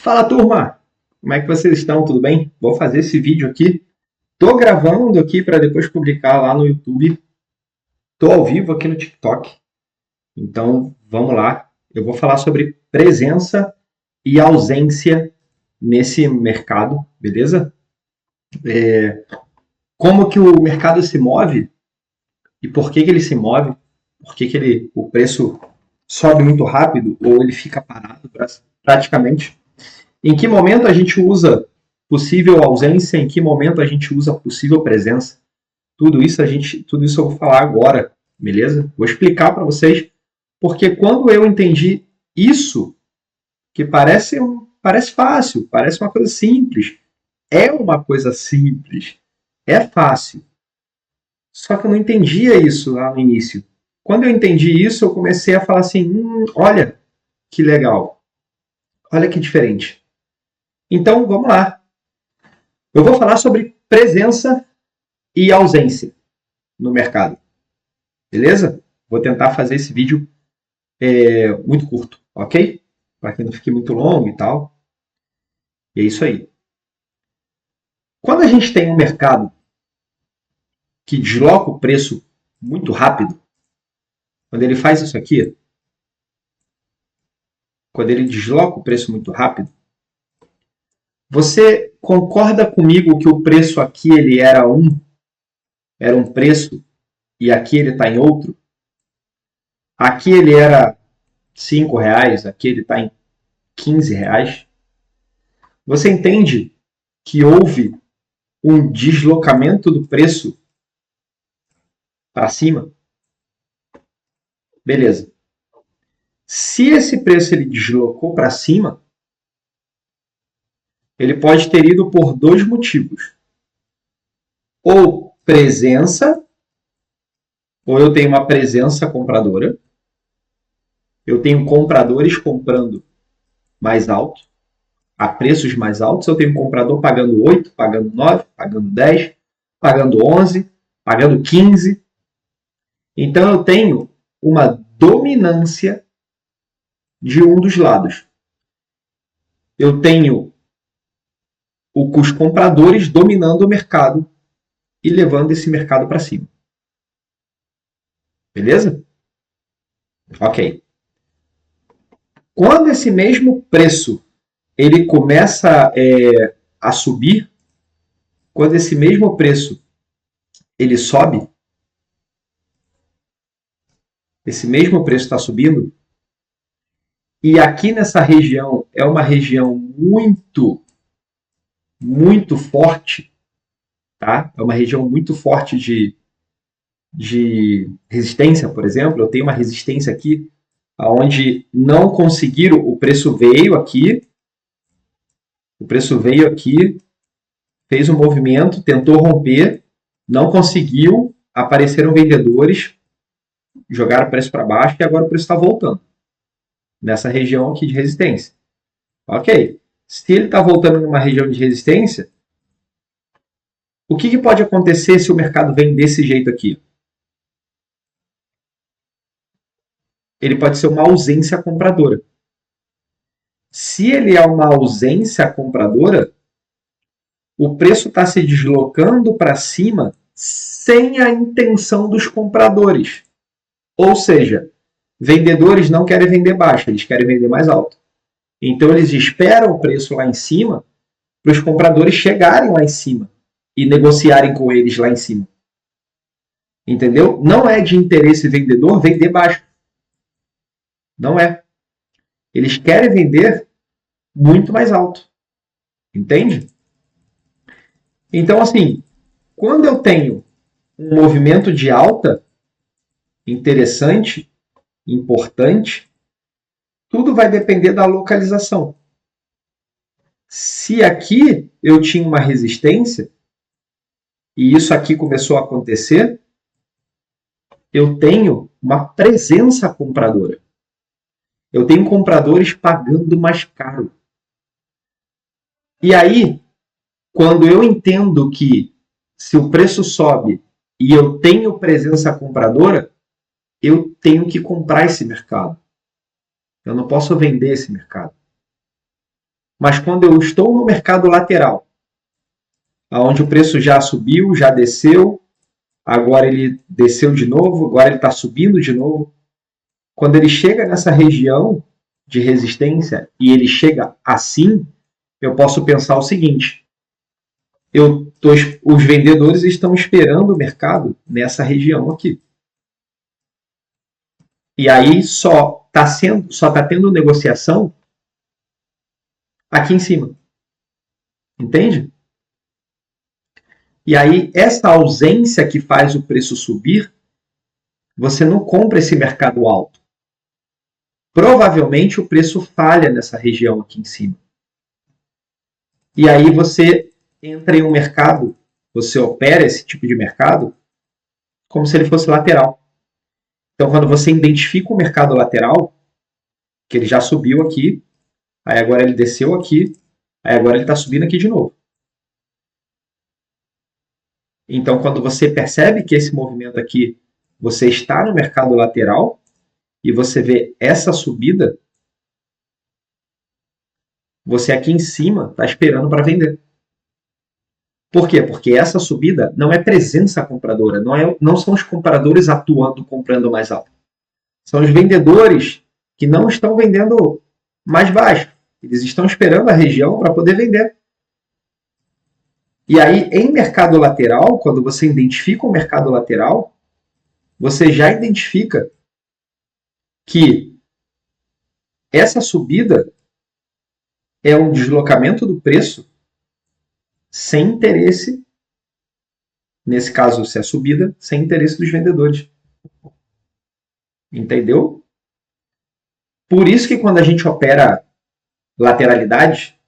Fala, turma! Como é que vocês estão? Tudo bem? Vou fazer esse vídeo aqui. Tô gravando aqui para depois publicar lá no YouTube. Tô ao vivo aqui no TikTok. Então, vamos lá. Eu vou falar sobre presença e ausência nesse mercado, beleza? Como que o mercado se move e por que que ele se move? Por que que o preço sobe muito rápido ou ele fica parado praticamente? Em que momento a gente usa possível ausência? Em que momento a gente usa possível presença? Tudo isso eu vou falar agora, beleza? Vou explicar para vocês, porque quando eu entendi isso, que parece fácil, parece uma coisa simples, é uma coisa simples, é fácil. Só que eu não entendia isso lá no início. Quando eu entendi isso, eu comecei a falar assim, olha que legal, olha que diferente. Então, vamos lá. Eu vou falar sobre presença e ausência no mercado. Beleza? Vou tentar fazer esse vídeo muito curto, ok? Para que não fique muito longo e tal. E é isso aí. Quando a gente tem um mercado que desloca o preço muito rápido, quando ele faz isso aqui, quando ele desloca o preço muito rápido, você concorda comigo que o preço aqui ele era um preço e aqui ele está em outro? Aqui ele era R$ 5, aqui ele está em R$ 15. Você entende que houve um deslocamento do preço para cima? Beleza. Se esse preço ele deslocou para cima, ele pode ter ido por dois motivos. Ou presença, ou eu tenho uma presença compradora. Eu tenho compradores comprando mais alto, a preços mais altos. Eu tenho um comprador pagando 8, pagando 9, pagando 10, pagando 11, pagando 15. Então eu tenho uma dominância de um dos lados. Eu tenho os compradores dominando o mercado e levando esse mercado para cima. Beleza? Ok. Quando esse mesmo preço ele começa a subir, quando esse mesmo preço ele sobe, esse mesmo preço está subindo, e aqui nessa região é uma região muito forte, tá? É uma região muito forte de resistência, por exemplo. Eu tenho uma resistência aqui, onde não conseguiram, o preço veio aqui, fez um movimento, tentou romper, não conseguiu, apareceram vendedores, jogaram o preço para baixo e agora o preço está voltando nessa região aqui de resistência. Ok. Se ele está voltando numa região de resistência, o que pode acontecer se o mercado vem desse jeito aqui? Ele pode ser uma ausência compradora. Se ele é uma ausência compradora, o preço está se deslocando para cima sem a intenção dos compradores. Ou seja, vendedores não querem vender baixo, eles querem vender mais alto. Então eles esperam o preço lá em cima para os compradores chegarem lá em cima e negociarem com eles lá em cima. Entendeu? Não é de interesse vendedor vender baixo. Não é. Eles querem vender muito mais alto. Entende? Então, assim, quando eu tenho um movimento de alta interessante, importante, tudo vai depender da localização. Se aqui eu tinha uma resistência, e isso aqui começou a acontecer, eu tenho uma presença compradora. Eu tenho compradores pagando mais caro. E aí, quando eu entendo que se o preço sobe e eu tenho presença compradora, eu tenho que comprar esse mercado. Eu não posso vender esse mercado. Mas quando eu estou no mercado lateral, onde o preço já subiu, já desceu, agora ele desceu de novo, agora ele está subindo de novo. Quando ele chega nessa região de resistência e ele chega assim, eu posso pensar o seguinte: os vendedores estão esperando o mercado nessa região aqui. E aí só está tendo negociação aqui em cima. Entende? E aí essa ausência que faz o preço subir, você não compra esse mercado alto. Provavelmente o preço falha nessa região aqui em cima. E aí você entra em um mercado, você opera esse tipo de mercado como se ele fosse lateral. Então, quando você identifica o mercado lateral, que ele já subiu aqui, aí agora ele desceu aqui, aí agora ele está subindo aqui de novo. Então, quando você percebe que esse movimento aqui, você está no mercado lateral e você vê essa subida, você aqui em cima está esperando para vender. Por quê? Porque essa subida não é presença compradora, não são os compradores atuando, comprando mais alto. São os vendedores que não estão vendendo mais baixo. Eles estão esperando a região para poder vender. E aí, em mercado lateral, quando você identifica o mercado lateral, você já identifica que essa subida é um deslocamento do preço sem interesse, nesse caso, se é subida, sem interesse dos vendedores. Entendeu? Por isso que quando a gente opera lateralidade,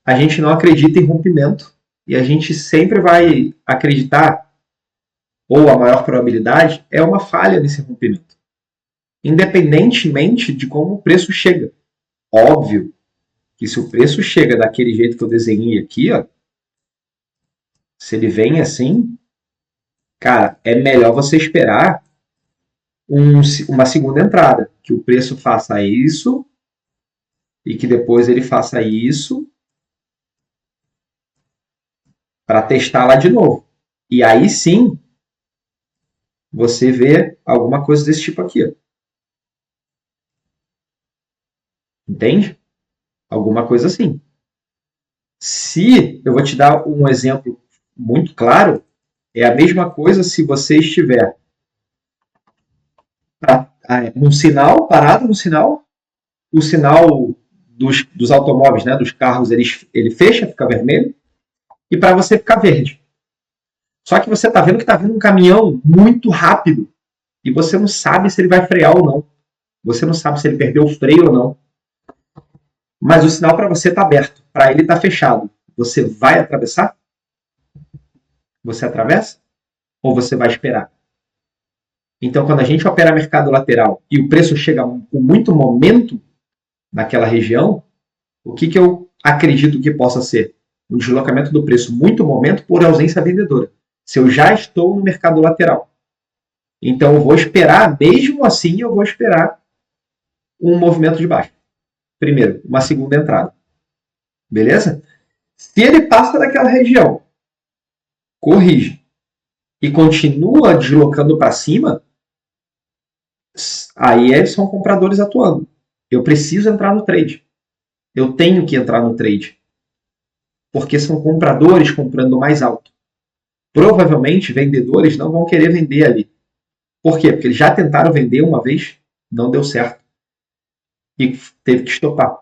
a gente não acredita em rompimento e a gente sempre vai acreditar, ou a maior probabilidade, é uma falha nesse rompimento. Independentemente de como o preço chega. Óbvio que se o preço chega daquele jeito que eu desenhei aqui, ó, se ele vem assim, cara, é melhor você esperar uma segunda entrada, que o preço faça isso e que depois ele faça isso para testar lá de novo. E aí sim, você vê alguma coisa desse tipo aqui. Ó. Entende? Alguma coisa assim. Se eu vou te dar um exemplo muito claro, é a mesma coisa se você estiver num sinal, parado no sinal, o sinal dos automóveis, né, dos carros, ele fecha, fica vermelho, e para você ficar verde. Só que você está vendo que está vindo um caminhão muito rápido e você não sabe se ele vai frear ou não. Você não sabe se ele perdeu o freio ou não. Mas o sinal para você está aberto, para ele está fechado. Você vai atravessar? Você atravessa? Ou você vai esperar? Então, quando a gente opera mercado lateral e o preço chega com muito momento naquela região, o que eu acredito que possa ser? O deslocamento do preço muito momento por ausência vendedora. Se eu já estou no mercado lateral. Então, eu vou esperar, mesmo assim, eu vou esperar um movimento de baixo. Primeiro, uma segunda entrada. Beleza? Se ele passa daquela região, corrige e continua deslocando para cima, aí são compradores atuando. Eu preciso entrar no trade. Eu tenho que entrar no trade. Porque são compradores comprando mais alto. Provavelmente, vendedores não vão querer vender ali. Por quê? Porque eles já tentaram vender uma vez, não deu certo. E teve que estopar.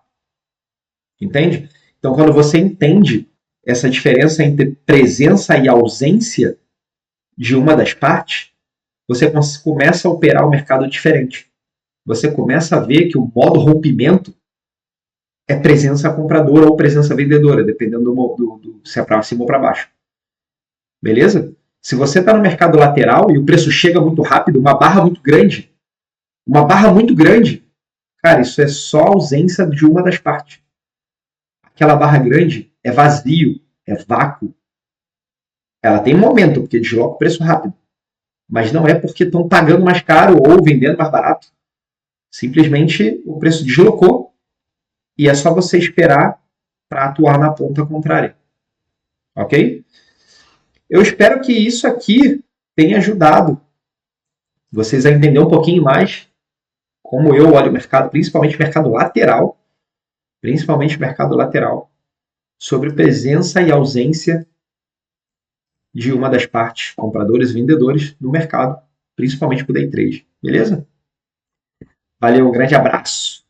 Entende? Então, quando você entende essa diferença entre presença e ausência de uma das partes, você começa a operar o mercado diferente. Você começa a ver que o modo rompimento é presença compradora ou presença vendedora, dependendo se é para cima ou para baixo. Beleza? Se você está no mercado lateral e o preço chega muito rápido, uma barra muito grande, cara, isso é só ausência de uma das partes. Aquela barra grande é vazio, é vácuo. Ela tem momento, porque desloca o preço rápido. Mas não é porque estão pagando mais caro ou vendendo mais barato. Simplesmente o preço deslocou e é só você esperar para atuar na ponta contrária. Ok? Eu espero que isso aqui tenha ajudado vocês a entender um pouquinho mais como eu olho o mercado, principalmente mercado lateral, sobre presença e ausência de uma das partes, compradores e vendedores, no mercado, principalmente para o day trade. Beleza? Valeu, um grande abraço.